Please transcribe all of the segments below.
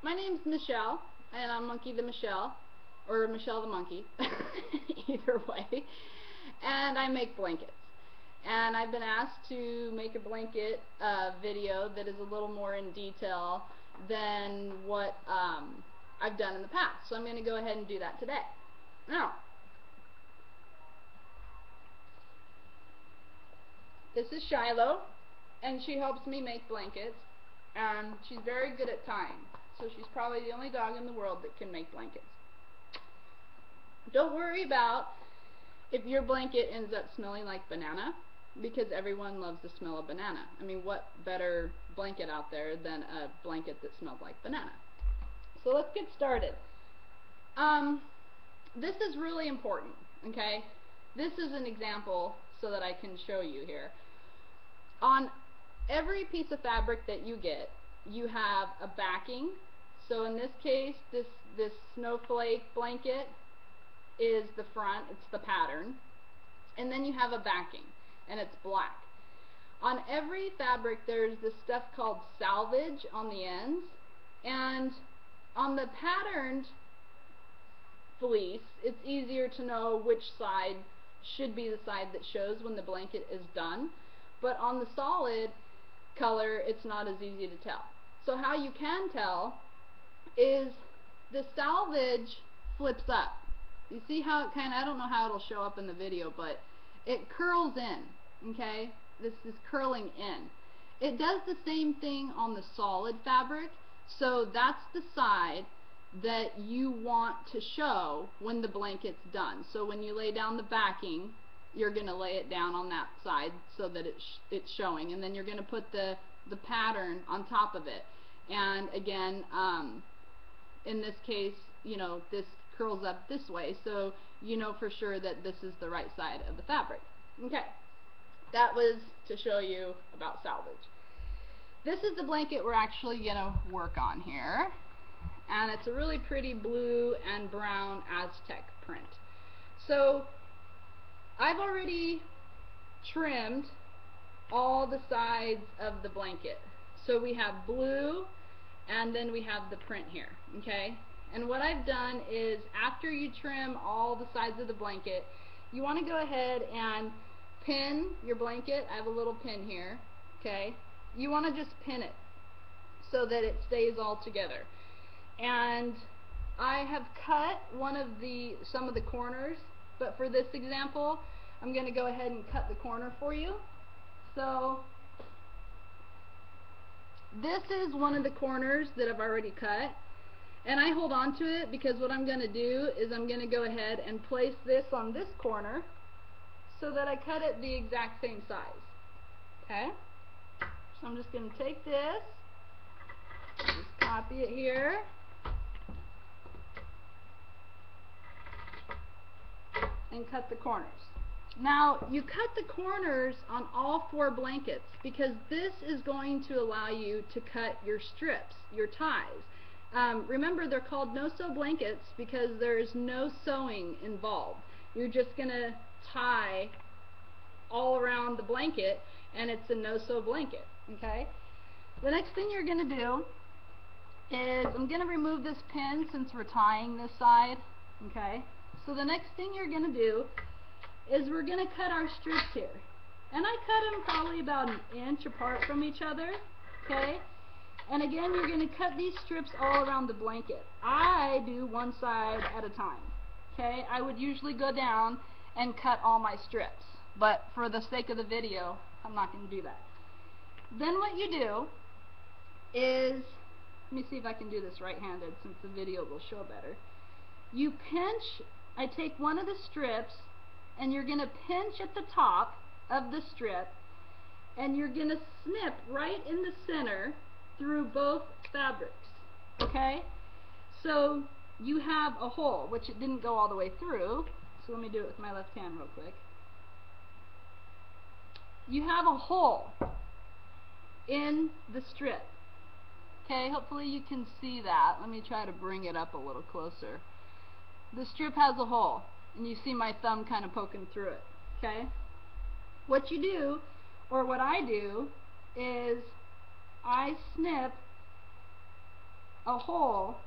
My name's Michelle, and I'm Monkey the Michelle, or Michelle the Monkey, either way. And I make blankets. And I've been asked to make a blanket video that is a little more in detail than what I've done in the past. So I'm going to go ahead and do that today. Now, this is Shiloh, and she helps me make blankets, and she's very good at tying. So she's probably the only dog in the world that can make blankets. Don't worry about if your blanket ends up smelling like banana, because everyone loves the smell of banana. I mean, what better blanket out there than a blanket that smells like banana? So let's get started. This is really important, okay? This is an example so that I can show you here. On every piece of fabric that you get, you have a backing. So in this case, this snowflake blanket is the front, it's the pattern. And then you have a backing, and it's black. On every fabric, there's this stuff called salvage on the ends. And on the patterned fleece, it's easier to know which side should be the side that shows when the blanket is done. But on the solid color, it's not as easy to tell. So how you can tell is the salvage flips up. You see how it I don't know how it'll show up in the video, but it curls in, okay? This is curling in. It does the same thing on the solid fabric, so that's the side that you want to show when the blanket's done. So when you lay down the backing, you're going to lay it down on that side so that it's showing, and then you're going to put the pattern on top of it. And again, in this case, you know, this curls up this way, so you know for sure that this is the right side of the fabric. Okay, that was to show you about salvage. This is the blanket we're actually going to work on here, and it's a really pretty blue and brown Aztec print. So I've already trimmed all the sides of the blanket. So we have blue, and then we have the print here, okay? And what I've done is, after you trim all the sides of the blanket, you want to go ahead and pin your blanket. I have a little pin here, okay? You want to just pin it so that it stays all together. And I have cut some of the corners, but for this example, I'm going to go ahead and cut the corner for you. So this is one of the corners that I've already cut, and I hold on to it because what I'm going to do is I'm going to go ahead and place this on this corner so that I cut it the exact same size. Okay? So I'm just going to take this, just copy it here, and cut the corners. Now, you cut the corners on all 4 blankets because this is going to allow you to cut your strips, your ties. Remember, they're called no-sew blankets because there's no sewing involved. You're just going to tie all around the blanket, and it's a no-sew blanket, okay? The next thing you're going to do is, I'm going to remove this pin since we're tying this side, okay? So the next thing you're going to do is we're going to cut our strips here. And I cut them probably about an inch apart from each other, okay? And again, you're going to cut these strips all around the blanket. I do one side at a time, okay? I would usually go down and cut all my strips, but for the sake of the video, I'm not going to do that. Then what you do is, let me see if I can do this right-handed since the video will show better. You pinch, I take one of the strips, and you're going to pinch at the top of the strip, and you're going to snip right in the center through both fabrics, okay? So you have a hole, which it didn't go all the way through, so let me do it with my left hand real quick. You have a hole in the strip, okay? Hopefully you can see that. Let me try to bring it up a little closer. The strip has a hole, and you see my thumb kind of poking through it, okay? What you do, or what I do, is I snip a hole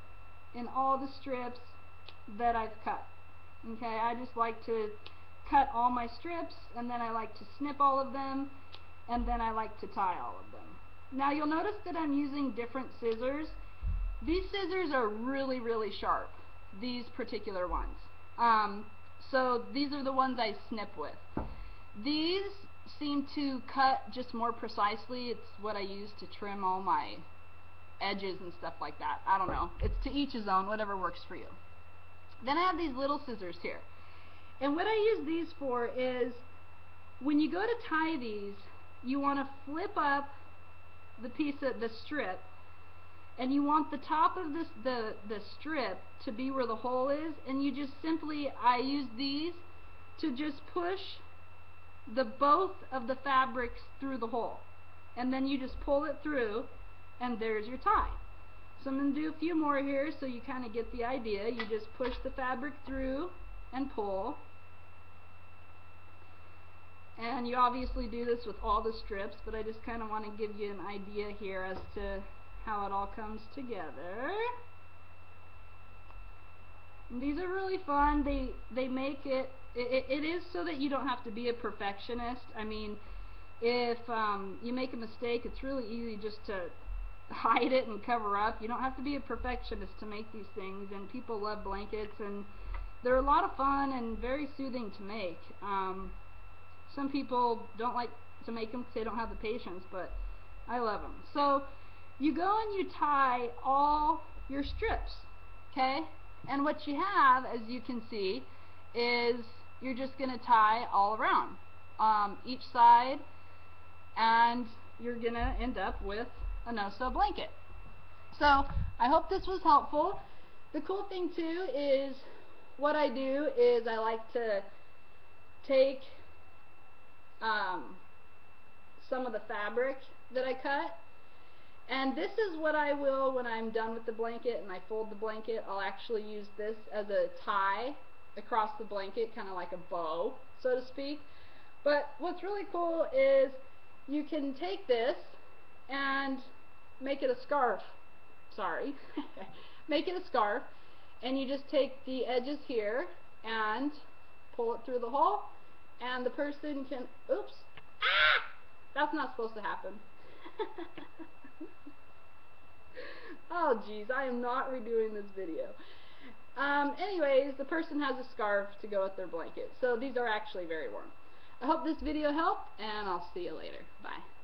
in all the strips that I've cut. Okay, I just like to cut all my strips, and then I like to snip all of them, and then I like to tie all of them. Now you'll notice that I'm using different scissors. These scissors are really, really sharp, these particular ones. So these are the ones I snip with. These seem to cut just more precisely. It's what I use to trim all my edges and stuff like that. I don't know. It's to each his own, whatever works for you. Then I have these little scissors here. And what I use these for is when you go to tie these, you want to flip up the piece of the strip, and you want the top of the strip to be where the hole is, and you just simply, I use these to just push both of the fabrics through the hole, and then you just pull it through, and there's your tie. So I'm going to do a few more here so you kind of get the idea. You just push the fabric through and pull, and you obviously do this with all the strips, but I just kind of want to give you an idea here as to how it all comes together. And these are really fun. They make it is so that you don't have to be a perfectionist. I mean, if you make a mistake, it's really easy just to hide it and cover up. You don't have to be a perfectionist to make these things, and people love blankets, and they're a lot of fun and very soothing to make. Some people don't like to make them because they don't have the patience, but I love them. So you go and you tie all your strips, okay? And what you have, as you can see, is you're just going to tie all around each side, and you're going to end up with a no-sew blanket. So I hope this was helpful. The cool thing too is what I do is I like to take some of the fabric that I cut, and this is what I will, when I'm done with the blanket and I fold the blanket, I'll actually use this as a tie across the blanket, kind of like a bow, so to speak. But what's really cool is you can take this and make it a scarf. Sorry. Make it a scarf, and you just take the edges here and pull it through the hole, and the person can, oops, ah! That's not supposed to happen. Oh geez, I am not redoing this video. Anyways, the person has a scarf to go with their blanket, so these are actually very warm. I hope this video helped, and I'll see you later. Bye.